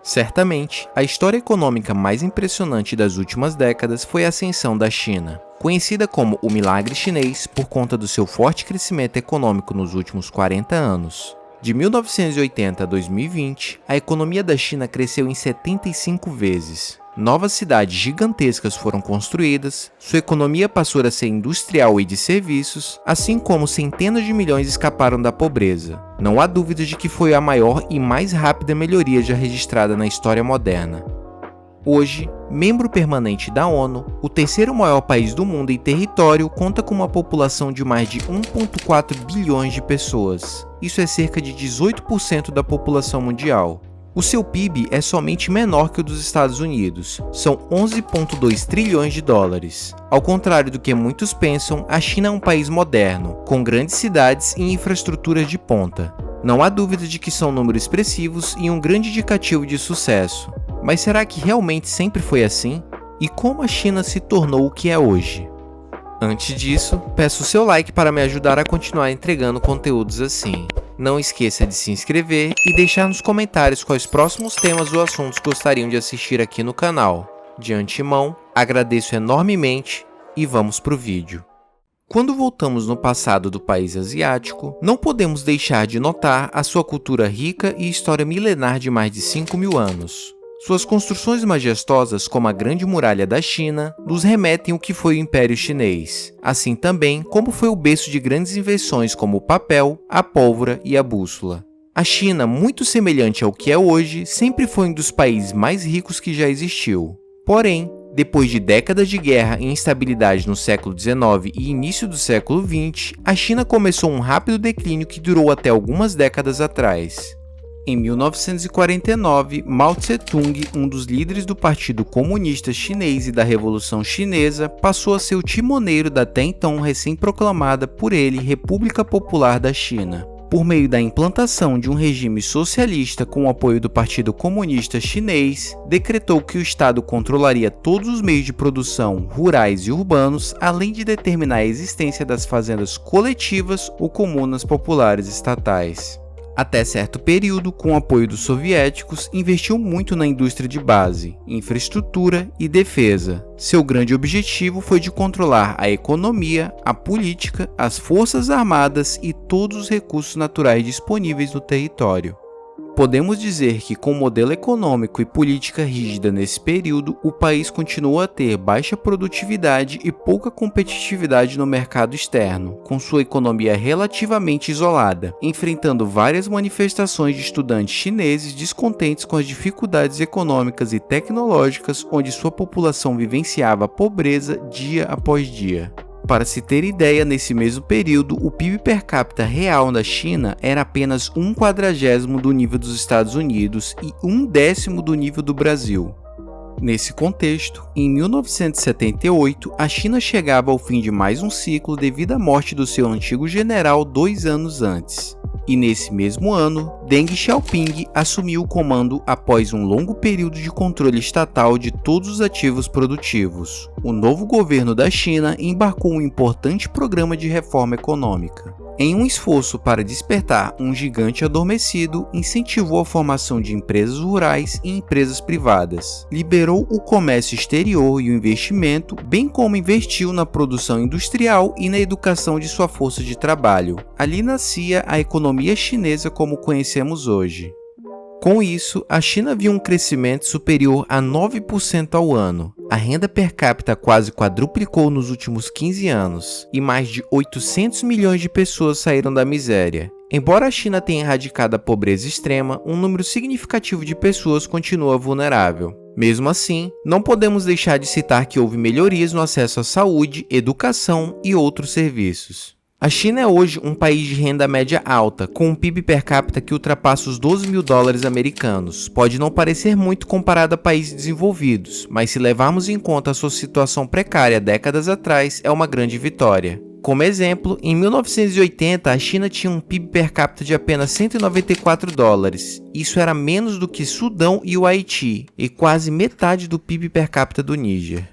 Certamente, a história econômica mais impressionante das últimas décadas foi a ascensão da China. Conhecida como o Milagre Chinês por conta do seu forte crescimento econômico nos últimos 40 anos. De 1980 a 2020, a economia da China cresceu em 75 vezes. Novas cidades gigantescas foram construídas, sua economia passou a ser industrial e de serviços, assim como centenas de milhões escaparam da pobreza. Não há dúvida de que foi a maior e mais rápida melhoria já registrada na história moderna. Hoje, membro permanente da ONU, o terceiro maior país do mundo em território conta com uma população de mais de 1,4 bilhões de pessoas. Isso é cerca de 18% da população mundial. O seu PIB é somente menor que o dos Estados Unidos, são 11,2 trilhões de dólares. Ao contrário do que muitos pensam, a China é um país moderno, com grandes cidades e infraestruturas de ponta. Não há dúvida de que são números expressivos e um grande indicativo de sucesso. Mas será que realmente sempre foi assim? E como a China se tornou o que é hoje? Antes disso, peço o seu like para me ajudar a continuar entregando conteúdos assim. Não esqueça de se inscrever e deixar nos comentários quais próximos temas ou assuntos gostariam de assistir aqui no canal. De antemão, agradeço enormemente e vamos pro vídeo. Quando voltamos no passado do país asiático, não podemos deixar de notar a sua cultura rica e história milenar de mais de 5.000 anos. Suas construções majestosas, como a Grande Muralha da China, nos remetem ao que foi o Império Chinês, assim também como foi o berço de grandes invenções como o papel, a pólvora e a bússola. A China, muito semelhante ao que é hoje, sempre foi um dos países mais ricos que já existiu. Porém, depois de décadas de guerra e instabilidade no século XIX e início do século XX, a China começou um rápido declínio que durou até algumas décadas atrás. Em 1949, Mao Tse-tung, um dos líderes do Partido Comunista Chinês e da Revolução Chinesa, passou a ser o timoneiro da até então recém-proclamada por ele República Popular da China. Por meio da implantação de um regime socialista com o apoio do Partido Comunista Chinês, decretou que o Estado controlaria todos os meios de produção rurais e urbanos, além de determinar a existência das fazendas coletivas ou comunas populares estatais. Até certo período, com o apoio dos soviéticos, investiu muito na indústria de base, infraestrutura e defesa. Seu grande objetivo foi de controlar a economia, a política, as forças armadas e todos os recursos naturais disponíveis no território. Podemos dizer que, com modelo econômico e política rígida nesse período, o país continuou a ter baixa produtividade e pouca competitividade no mercado externo, com sua economia relativamente isolada, enfrentando várias manifestações de estudantes chineses descontentes com as dificuldades econômicas e tecnológicas onde sua população vivenciava a pobreza dia após dia. Para se ter ideia, nesse mesmo período, o PIB per capita real da China era apenas 1/40 do nível dos Estados Unidos e 1/10 do nível do Brasil. Nesse contexto, em 1978, a China chegava ao fim de mais um ciclo devido à morte do seu antigo general 2 anos antes. E nesse mesmo ano, Deng Xiaoping assumiu o comando após um longo período de controle estatal de todos os ativos produtivos. O novo governo da China embarcou um importante programa de reforma econômica. Em um esforço para despertar um gigante adormecido, incentivou a formação de empresas rurais e empresas privadas, liberou o comércio exterior e o investimento, bem como investiu na produção industrial e na educação de sua força de trabalho. Ali nascia a economia chinesa como conhecemos hoje. Com isso, a China viu um crescimento superior a 9% ao ano. A renda per capita quase quadruplicou nos últimos 15 anos, e mais de 800 milhões de pessoas saíram da miséria. Embora a China tenha erradicado a pobreza extrema, um número significativo de pessoas continua vulnerável. Mesmo assim, não podemos deixar de citar que houve melhorias no acesso à saúde, educação e outros serviços. A China é hoje um país de renda média alta, com um PIB per capita que ultrapassa os 12 mil dólares americanos. Pode não parecer muito comparado a países desenvolvidos, mas se levarmos em conta a sua situação precária décadas atrás, é uma grande vitória. Como exemplo, em 1980 a China tinha um PIB per capita de apenas 194 dólares. Isso era menos do que Sudão e o Haiti, e quase metade do PIB per capita do Níger.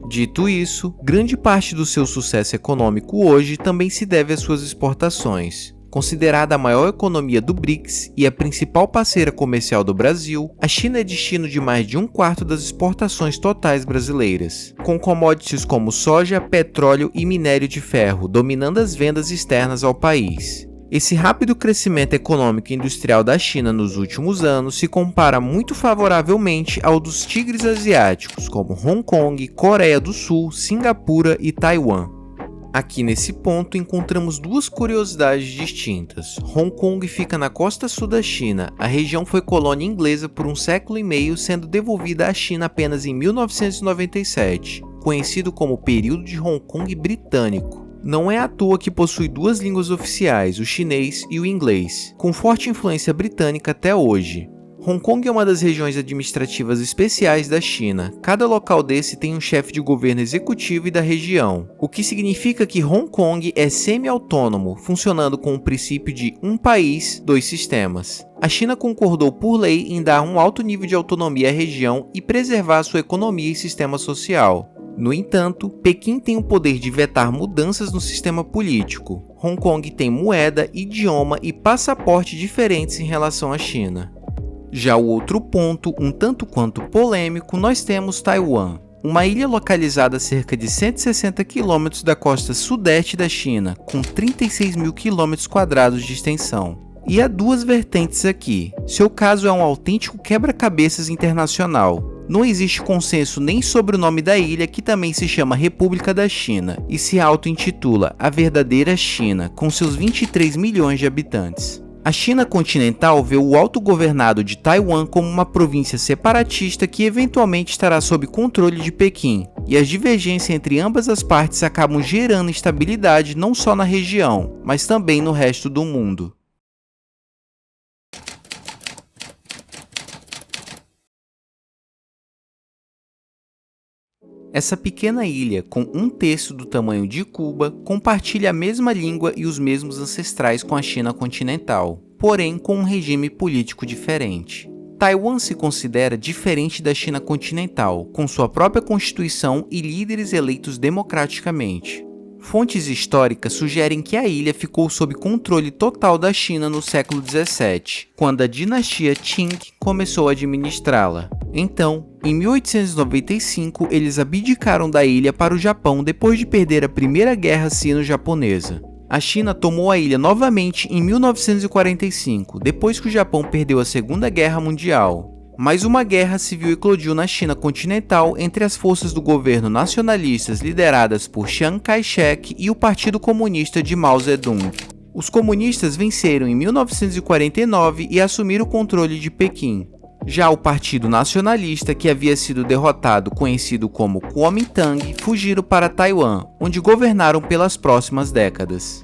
Dito isso, grande parte do seu sucesso econômico hoje também se deve às suas exportações. Considerada a maior economia do BRICS e a principal parceira comercial do Brasil, a China é destino de mais de 1/4 das exportações totais brasileiras, com commodities como soja, petróleo e minério de ferro dominando as vendas externas ao país. Esse rápido crescimento econômico e industrial da China nos últimos anos se compara muito favoravelmente ao dos tigres asiáticos, como Hong Kong, Coreia do Sul, Singapura e Taiwan. Aqui nesse ponto encontramos duas curiosidades distintas. Hong Kong fica na costa sul da China. A região foi colônia inglesa por 1,5 séculos, sendo devolvida à China apenas em 1997, conhecido como período de Hong Kong britânico. Não é à toa que possui duas línguas oficiais, o chinês e o inglês, com forte influência britânica até hoje. Hong Kong é uma das regiões administrativas especiais da China. Cada local desse tem um chefe de governo executivo e da região, o que significa que Hong Kong é semi-autônomo, funcionando com o princípio de um país, dois sistemas. A China concordou por lei em dar um alto nível de autonomia à região e preservar sua economia e sistema social. No entanto, Pequim tem o poder de vetar mudanças no sistema político. Hong Kong tem moeda, idioma e passaporte diferentes em relação à China. Já o outro ponto, um tanto quanto polêmico, nós temos Taiwan, uma ilha localizada a cerca de 160 km da costa sudeste da China, com 36 mil km² de extensão. E há duas vertentes aqui. Seu caso é um autêntico quebra-cabeças internacional. Não existe consenso nem sobre o nome da ilha, que também se chama República da China, e se auto-intitula a verdadeira China, com seus 23 milhões de habitantes. A China continental vê o autogovernado de Taiwan como uma província separatista que eventualmente estará sob controle de Pequim, e as divergências entre ambas as partes acabam gerando instabilidade não só na região, mas também no resto do mundo. Essa pequena ilha, com 1/3 do tamanho de Cuba, compartilha a mesma língua e os mesmos ancestrais com a China continental, porém com um regime político diferente. Taiwan se considera diferente da China continental, com sua própria constituição e líderes eleitos democraticamente. Fontes históricas sugerem que a ilha ficou sob controle total da China no século XVII, quando a dinastia Qing começou a administrá-la. Então, em 1895, eles abdicaram da ilha para o Japão depois de perder a Primeira Guerra Sino-Japonesa. A China tomou a ilha novamente em 1945, depois que o Japão perdeu a Segunda Guerra Mundial. Mais uma guerra civil eclodiu na China continental entre as forças do governo nacionalistas lideradas por Chiang Kai-shek e o Partido Comunista de Mao Zedong. Os comunistas venceram em 1949 e assumiram o controle de Pequim. Já o Partido Nacionalista, que havia sido derrotado, conhecido como Kuomintang, fugiram para Taiwan, onde governaram pelas próximas décadas.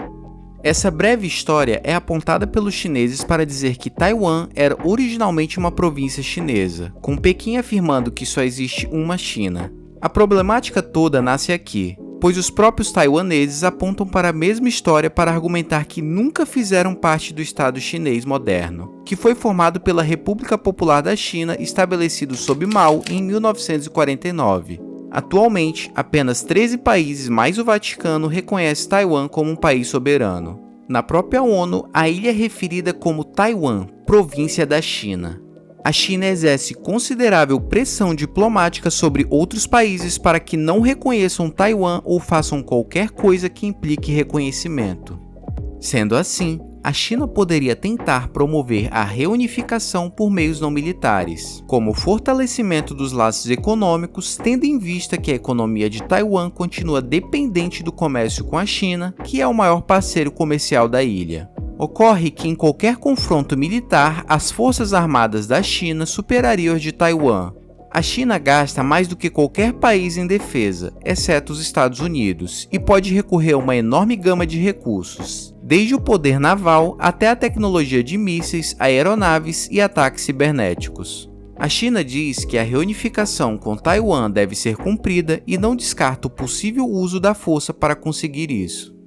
Essa breve história é apontada pelos chineses para dizer que Taiwan era originalmente uma província chinesa, com Pequim afirmando que só existe uma China. A problemática toda nasce aqui, pois os próprios taiwaneses apontam para a mesma história para argumentar que nunca fizeram parte do Estado chinês moderno, que foi formado pela República Popular da China, estabelecido sob Mao em 1949. Atualmente, apenas 13 países mais o Vaticano reconhecem Taiwan como um país soberano. Na própria ONU, a ilha é referida como Taiwan, província da China. A China exerce considerável pressão diplomática sobre outros países para que não reconheçam Taiwan ou façam qualquer coisa que implique reconhecimento. Sendo assim, a China poderia tentar promover a reunificação por meios não militares, como o fortalecimento dos laços econômicos, tendo em vista que a economia de Taiwan continua dependente do comércio com a China, que é o maior parceiro comercial da ilha. Ocorre que em qualquer confronto militar, as forças armadas da China superariam as de Taiwan. A China gasta mais do que qualquer país em defesa, exceto os Estados Unidos, e pode recorrer a uma enorme gama de recursos, desde o poder naval até a tecnologia de mísseis, aeronaves e ataques cibernéticos. A China diz que a reunificação com Taiwan deve ser cumprida e não descarta o possível uso da força para conseguir isso.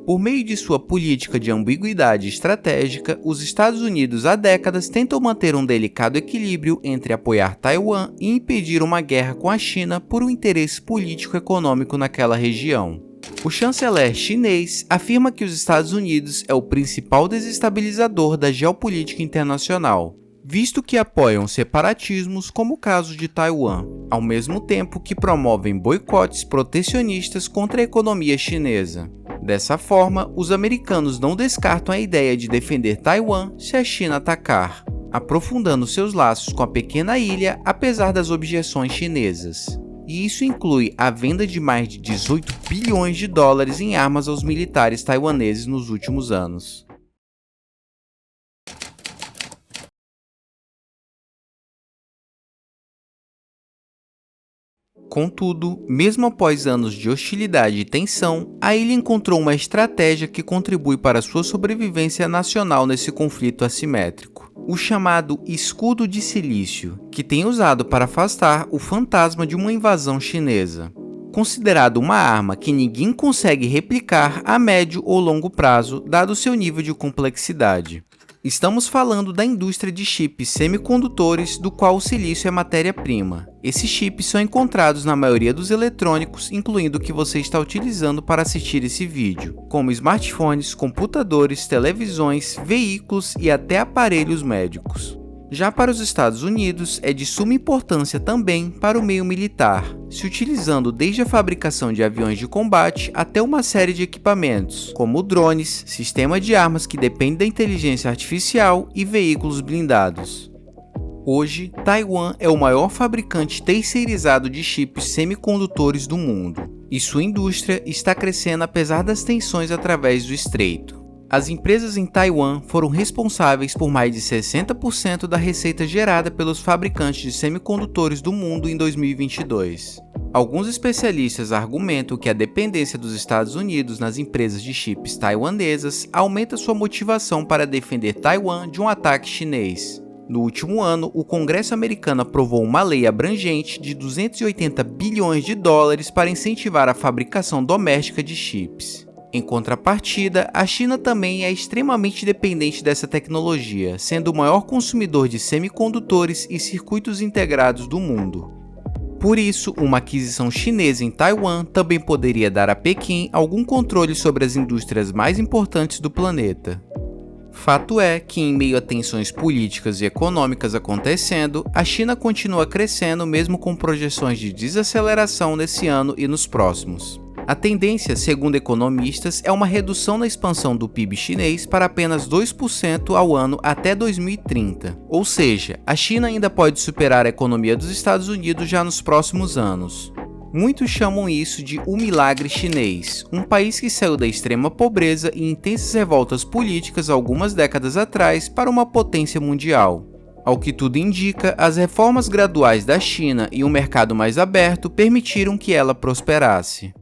Por meio de sua política de ambiguidade estratégica, os Estados Unidos há décadas tentam manter um delicado equilíbrio entre apoiar Taiwan e impedir uma guerra com a China por um interesse político-econômico naquela região. O chanceler chinês afirma que os Estados Unidos é o principal desestabilizador da geopolítica internacional, visto que apoiam separatismos como o caso de Taiwan, ao mesmo tempo que promovem boicotes protecionistas contra a economia chinesa. Dessa forma, os americanos não descartam a ideia de defender Taiwan se a China atacar, aprofundando seus laços com a pequena ilha apesar das objeções chinesas. E isso inclui a venda de mais de 18 bilhões de dólares em armas aos militares taiwaneses nos últimos anos. Contudo, mesmo após anos de hostilidade e tensão, a ilha encontrou uma estratégia que contribui para sua sobrevivência nacional nesse conflito assimétrico: o chamado Escudo de Silício, que tem usado para afastar o fantasma de uma invasão chinesa. Considerado uma arma que ninguém consegue replicar a médio ou longo prazo, dado seu nível de complexidade. Estamos falando da indústria de chips semicondutores, do qual o silício é matéria-prima. Esses chips são encontrados na maioria dos eletrônicos, incluindo o que você está utilizando para assistir esse vídeo, como smartphones, computadores, televisões, veículos e até aparelhos médicos. Já para os Estados Unidos, é de suma importância também para o meio militar, se utilizando desde a fabricação de aviões de combate até uma série de equipamentos, como drones, sistema de armas que depende da inteligência artificial e veículos blindados. Hoje, Taiwan é o maior fabricante terceirizado de chips semicondutores do mundo, e sua indústria está crescendo apesar das tensões através do estreito. As empresas em Taiwan foram responsáveis por mais de 60% da receita gerada pelos fabricantes de semicondutores do mundo em 2022. Alguns especialistas argumentam que a dependência dos Estados Unidos nas empresas de chips taiwanesas aumenta sua motivação para defender Taiwan de um ataque chinês. No último ano, o Congresso americano aprovou uma lei abrangente de 280 bilhões de dólares para incentivar a fabricação doméstica de chips. Em contrapartida, a China também é extremamente dependente dessa tecnologia, sendo o maior consumidor de semicondutores e circuitos integrados do mundo. Por isso, uma aquisição chinesa em Taiwan também poderia dar a Pequim algum controle sobre as indústrias mais importantes do planeta. Fato é que, em meio a tensões políticas e econômicas acontecendo, a China continua crescendo mesmo com projeções de desaceleração nesse ano e nos próximos. A tendência, segundo economistas, é uma redução na expansão do PIB chinês para apenas 2% ao ano até 2030. Ou seja, a China ainda pode superar a economia dos Estados Unidos já nos próximos anos. Muitos chamam isso de o milagre chinês, um país que saiu da extrema pobreza e intensas revoltas políticas algumas décadas atrás para uma potência mundial. Ao que tudo indica, as reformas graduais da China e um mercado mais aberto permitiram que ela prosperasse.